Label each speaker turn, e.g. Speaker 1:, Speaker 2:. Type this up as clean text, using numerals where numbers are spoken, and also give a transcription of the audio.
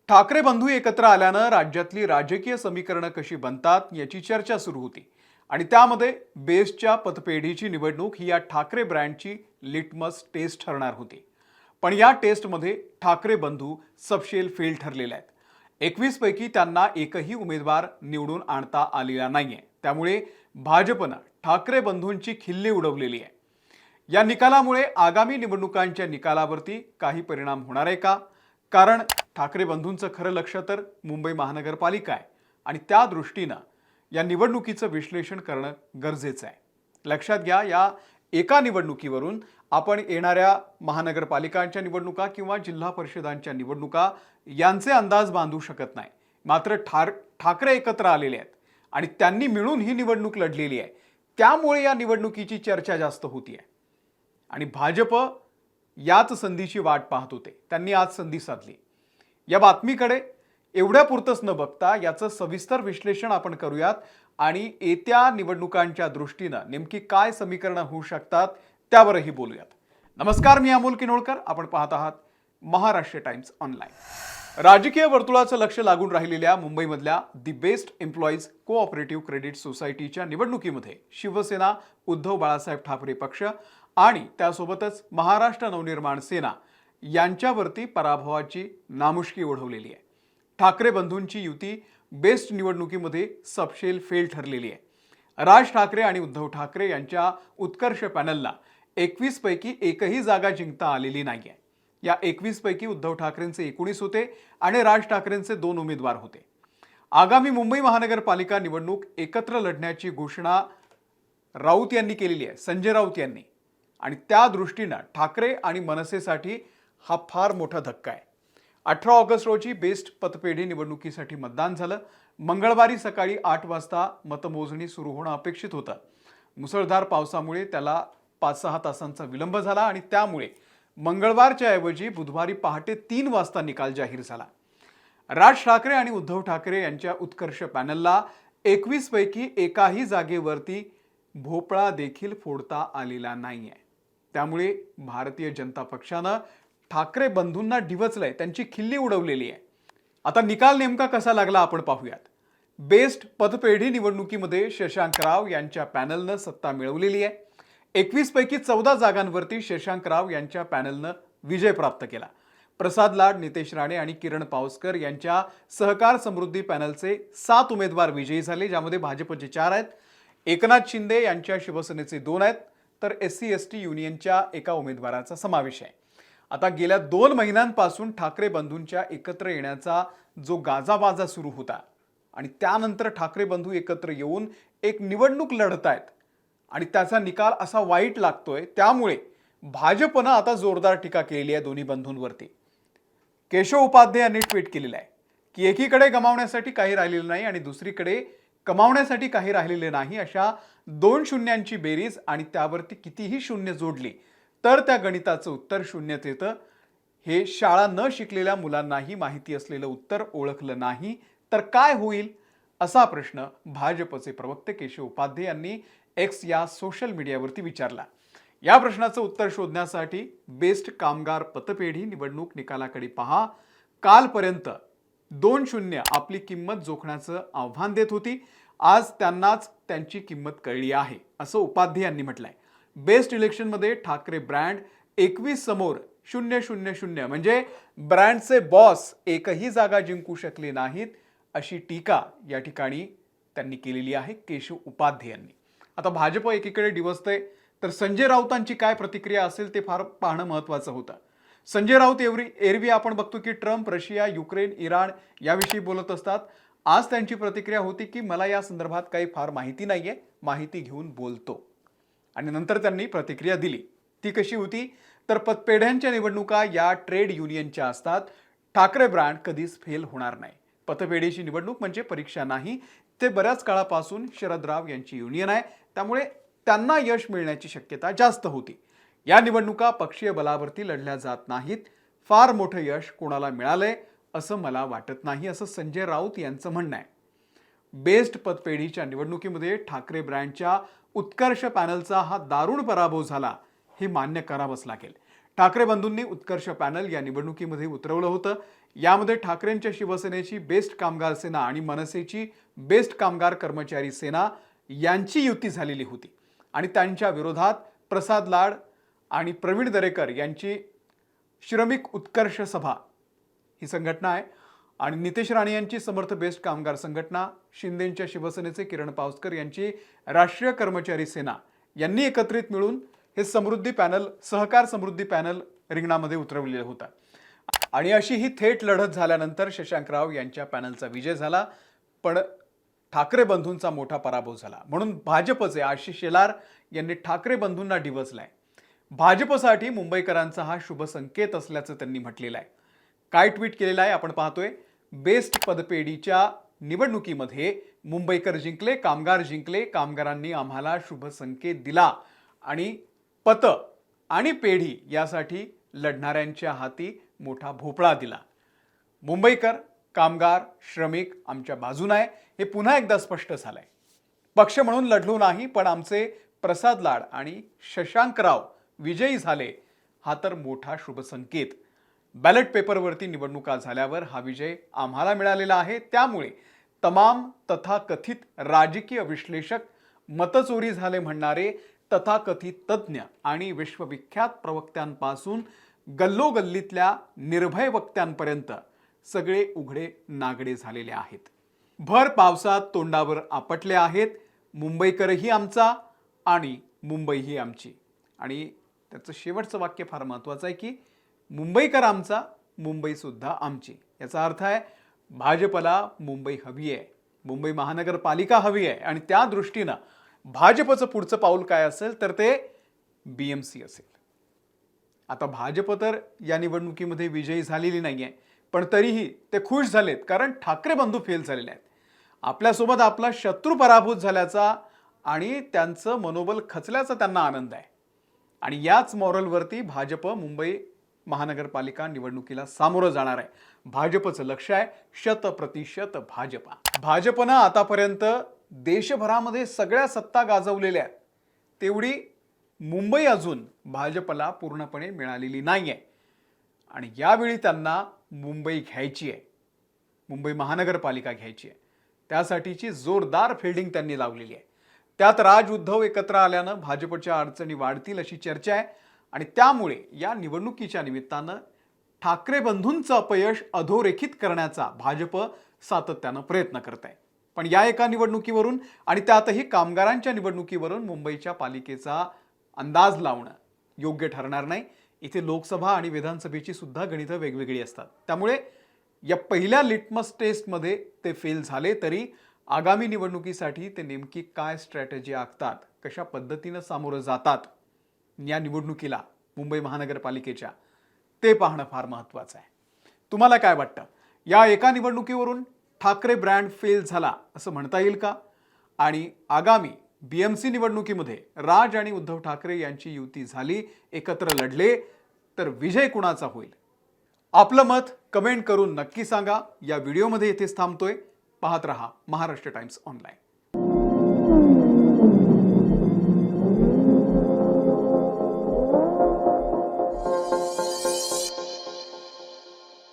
Speaker 1: ठाकरे बंधू एकत्र आल्यानं राज्यातली राजकीय समीकरणं कशी बनतात याची चर्चा सुरू होती आणि त्यामध्ये बेस्टच्या पतपेढीची निवडणूक ही या ठाकरे ब्रँडची लिटमस टेस्ट ठरणार होती. पण या टेस्टमध्ये ठाकरे बंधू सपशेल फेल ठरलेले आहेत. 21 पैकी त्यांना एकही उमेदवार निवडून आणता आलेला नाहीये. त्यामुळे भाजपनं ठाकरे बंधूंची खिल्ली उडवलेली आहे. या निकालामुळे आगामी निवडणुकांच्या निकालावरती काही परिणाम होणार आहे का? कारण ठाकरे बंधूंचं खरं लक्ष तर मुंबई महानगरपालिका आहे आणि त्या दृष्टीनं या निवडणुकीचं विश्लेषण करणं गरजेचं आहे. लक्षात घ्या, या एका निवडणुकीवरून आपण येणाऱ्या महानगरपालिकांच्या निवडणुका किंवा जिल्हा परिषदांच्या निवडणुका यांचे अंदाज बांधू शकत नाही. मात्र ठाकरे एकत्र आलेले आहेत आणि त्यांनी मिळून ही निवडणूक लढलेली आहे. त्यामुळे या निवडणुकीची चर्चा जास्त होती आहे आणि भाजप याच संधीची वाट पाहत होते. त्यांनी आज संधी साधली. या बातमीकडे एवढ्यापुरतंच न बघता याचं सविस्तर विश्लेषण आपण करूयात आणि येत्या निवडणुकांच्या दृष्टीनं नेमकी काय समीकरणं होऊ शकतात त्यावरही बोलूयात. नमस्कार, मी अमोल किनोळकर. आपण पाहत आहात महाराष्ट्र टाइम्स ऑनलाईन. राजकीय वर्तुळाचं लक्ष लागून राहिलेल्या मुंबईमधल्या the BEST employees cooperative credit सोसायटीच्या निवडणुकीमध्ये शिवसेना, उद्धव बाळासाहेब ठाकरे पक्ष आणि त्यासोबतच महाराष्ट्र नवनिर्माण सेना यांच्यावरती पराभवाची नामुष्की ओढवलेली आहे. ठाकरे बंधूंची युती बेस्ट निवडणुकीमध्ये सपशेल फेल ठरलेली आहे. राज ठाकरे आणि उद्धव ठाकरे यांच्या उत्कर्ष पॅनलला 21 पैकी एकही जागा जिंकता आलेली नाहीये. या 21 पैकी उद्धव ठाकरेंचे 19 होते आणि राज ठाकरेंचे 2 उमेदवार होते. आगामी मुंबई महानगरपालिका निवडणूक एकत्र लढण्याची घोषणा राऊत यांनी केलेली आहे, संजय राऊत यांनी. आणि त्या दृष्टीनं ठाकरे आणि मनसेसाठी हा फार मोठा धक्का आहे. 18 ऑगस्ट रोजी बेस्ट पतपेढी निवडणुकीसाठी मतदान झालं. मंगळवारी सकाळी 8 वाजता मतमोजणी सुरू होणं अपेक्षित होतं. मुसळधार पावसामुळे त्याला 5-6 तासांचा विलंब झाला आणि त्यामुळे मंगळवारच्या ऐवजी बुधवारी पहाटे 3 वाजता निकाल जाहीर झाला. राज ठाकरे आणि उद्धव ठाकरे यांच्या उत्कर्ष पॅनलला 21 पैकी एकाही जागेवरती भोपळा देखील फोडता आलेला नाहीये. त्यामुळे भारतीय जनता पक्षानं ठाकरे बंधूंना डिवचलंय, त्यांची खिल्ली उडवलेली आहे. आता निकाल नेमका कसा लागला आपण पाहूयात. बेस्ट पतपेढी निवडणुकीमध्ये शशांकराव यांच्या पॅनलनं सत्ता मिळवलेली आहे. 21 पैकी 14 जागांवरती शशांकराव यांच्या पॅनलनं विजय प्राप्त केला. प्रसाद लाड, नितेश राणे आणि किरण पावसकर यांच्या सहकार समृद्धी पॅनलचे 7 उमेदवार विजयी झाले, ज्यामध्ये भाजपचे 4 आहेत. एकनाथ शिंदे यांच्या शिवसेनेचे 2 आहेत, तर SC/ST युनियनच्या एका उमेदवाराचा समावेश आहे. आता गेल्या 2 महिन्यांपासून ठाकरे बंधूंच्या एकत्र येण्याचा जो गाजावाजा सुरू होता आणि त्यानंतर ठाकरे बंधू एकत्र येऊन एक निवडणूक लढतायत आणि त्याचा निकाल असा वाईट लागतोय, त्यामुळे भाजपनं आता जोरदार टीका केलेली आहे दोन्ही बंधूंवरती. केशव उपाध्याय यांनी ट्विट केलेलं आहे की एकीकडे गमावण्यासाठी काही राहिलेलं नाही आणि दुसरीकडे कमावण्यासाठी काही राहिलेले नाही. अशा 2 शून्यांची बेरीज आणि त्यावरती कितीही शून्य जोडली तर त्या गणिताचं उत्तर शून्यच येतं. हे शाळा न शिकलेल्या मुलांनाही माहिती असलेलं उत्तर ओळखलं नाही तर काय होईल, असा प्रश्न भाजपचे प्रवक्ते केशव उपाध्याय यांनी X या सोशल मीडियावरती विचारला. या प्रश्नाचं उत्तर शोधण्यासाठी बेस्ट कामगार पतपेढी निवडणूक निकालाकडे पहा. कालपर्यंत 2 शून्य आपली किंमत जोखण्याचं आव्हान देत होती. आज त्यांनाच त्यांची किंमत कळली आहे, असं उपाध्याय यांनी म्हटलंय. बेस्ट इलेक्शनमध्ये ठाकरे ब्रँड 21 समोर 000 म्हणजे ब्रँडचे बॉस एकही जागा जिंकू शकले नाहीत, अशी टीका या ठिकाणी त्यांनी केलेली आहे केशव उपाध्याय यांनी. आता भाजप एकीकडे डिवचतंय तर संजय राऊतांची काय प्रतिक्रिया असेल ते फार पाहणं महत्त्वाचं होतं. संजय राऊत एरवी आपण बघतो की ट्रम्प, रशिया, युक्रेन, इराण याविषयी बोलत असतात. आज त्यांची प्रतिक्रिया होती की मला या संदर्भात काही फार माहिती नाहीये, माहिती घेऊन बोलतो. आणि नंतर त्यांनी प्रतिक्रिया दिली. ती कशी होती तर पतपेढ्यांच्या निवडणुका या ट्रेड युनियनच्या असतात. ठाकरे ब्रँड कधीच फेल होणार नाही. पतपेढीची निवडणूक म्हणजे परीक्षा नाही. ते बऱ्याच काळापासून शरदराव यांची युनियन आहे, त्यामुळे त्यांना यश मिळण्याची शक्यता जास्त होती. या निवडणुका पक्षीय बलावरती लढल्या जात नाहीत. फार मोठं यश कोणाला मिळालंय असं मला वाटत नाही, असं संजय राऊत यांचं म्हणणं आहे. बेस्ट पतपेढीच्या निवडणुकीमध्ये ठाकरे ब्रँडच्या उत्कर्ष पॅनलचा हा दारुण पराभव झाला, हे मान्य करावंच लागेल. ठाकरे बंधूंनी उत्कर्ष पॅनल या निवडणुकीमध्ये उतरवलं होतं. यामध्ये ठाकरेंच्या शिवसेनेची बेस्ट कामगार सेना आणि मनसेची बेस्ट कामगार कर्मचारी सेना यांची युती झालेली होती आणि त्यांच्या विरोधात प्रसाद लाड आणि प्रवीण दरेकर यांची श्रमिक उत्कर्ष सभा ही संघटना आहे आणि नितेश राणे यांची समर्थ बेस्ट कामगार संघटना, शिंदेंच्या शिवसेनेचे किरण पावसकर यांची राष्ट्रीय कर्मचारी सेना यांनी एकत्रित मिळून हे समृद्धी पॅनल, सहकार समृद्धी पॅनल रिंगणामध्ये उतरवलेलं होतं. आणि अशी ही थेट लढत झाल्यानंतर शशांकराव यांच्या पॅनलचा विजय झाला, पण ठाकरे बंधूंचा मोठा पराभव झाला. म्हणून भाजपचे आशिष शेलार यांनी ठाकरे बंधूंना डिवचलाय. भाजपसाठी मुंबईकरांचा हा शुभ संकेत असल्याचं त्यांनी म्हटलेलं आहे. काय ट्विट केलेलं आहे आपण पाहतोय. बेस्ट पदपेढीच्या निवडणुकीमध्ये मुंबईकर जिंकले, कामगार जिंकले, कामगारांनी आम्हाला शुभ संकेत दिला आणि पत आणि पेढी यासाठी लढणाऱ्यांच्या हाती मोठा भोपळा दिला. मुंबईकर, कामगार, श्रमिक आमच्या बाजूने आहे हे पुन्हा एकदा स्पष्ट झालंय. पक्ष म्हणून लढलो नाही, पण आमचे प्रसाद लाड आणि शशांकराव विजयी झाले हा तर मोठा शुभ संकेत. बॅलेट पेपरवरती निवडणुका झाल्यावर हा विजय आम्हाला मिळालेला आहे. त्यामुळे तमाम तथाकथित राजकीय विश्लेषक, मतचोरी झाले म्हणणारे तथाकथित तज्ज्ञ आणि विश्वविख्यात प्रवक्त्यांपासून गल्लोगल्लीतल्या निर्भय वक्त्यांपर्यंत सगळे उघडे नागडे झालेले आहेत. भर पावसात तोंडावर आपटले आहेत. मुंबईकरही आमचा आणि मुंबईही आमची. आणि त्याचं शेवटचं वाक्य फार महत्त्वाचं आहे की मुंबईकर आमचा, मुंबईसुद्धा आमची. याचा अर्थ आहे भाजपला मुंबई हवी आहे, मुंबई महानगरपालिका हवी आहे आणि त्या दृष्टीनं भाजपचं पुढचं पाऊल काय असेल तर ते BMC असेल. आता भाजप तर या निवडणुकीमध्ये विजयी झालेली नाहीये, पण तरीही ते खुश झालेत कारण ठाकरे बंधू फेल झालेले आहेत. आपल्यासोबत आपला शत्रू पराभूत झाल्याचा आणि त्यांचं मनोबल खचल्याचा त्यांना आनंद आहे. आणि याच मॉरलवरती भाजप मुंबई महानगरपालिका निवडणुकीला सामोरं जाणार आहे. भाजपचं लक्ष आहे 100% भाजपा. भाजपनं आतापर्यंत देशभरामध्ये सगळ्या सत्ता गाजवलेल्या आहेत, तेवढी मुंबई अजून भाजपला पूर्णपणे मिळालेली नाही आहे. आणि यावेळी त्यांना मुंबई घ्यायची आहे, मुंबई महानगरपालिका घ्यायची आहे. त्यासाठीची जोरदार फिल्डिंग त्यांनी लावलेली आहे. त्यात राज उद्धव एकत्र आल्यानं भाजपच्या अडचणी वाढतील अशी चर्चा आहे आणि त्यामुळे या निवडणुकीच्या निमित्तानं ठाकरे बंधूंचं अपयश अधोरेखित करण्याचा भाजप सातत्यानं प्रयत्न करत आहे. पण या एका निवडणुकीवरून आणि त्यातही कामगारांच्या निवडणुकीवरून मुंबईच्या पालिकेचा अंदाज लावणं योग्य ठरणार नाही. इथे लोकसभा आणि विधानसभेची सुद्धा गणितं वेगवेगळी असतात. त्यामुळे या पहिल्या लिटमस टेस्टमध्ये ते फेल झाले तरी आगामी निवडणुकीसाठी ते नेमकी काय स्ट्रॅटेजी आखतात, कशा पद्धतीनं सामोरं जातात या निवडणुकीला मुंबई महानगरपालिकेच्या, ते पाहणं फार महत्त्वाचं आहे. तुम्हाला काय वाटतं? या एका निवडणुकीवरून ठाकरे ब्रँड फेल झाला असं म्हणता येईल का? आणि आगामी BMC निवडणुकीमध्ये राज आणि उद्धव ठाकरे यांची युती झाली, एकत्र लढले तर विजय कुणाचा होईल? आपलं मत कमेंट करून नक्की सांगा. या व्हिडिओमध्ये इथेच थांबतोय. पाहत रहा महाराष्ट्र टाइम्स ऑनलाईन.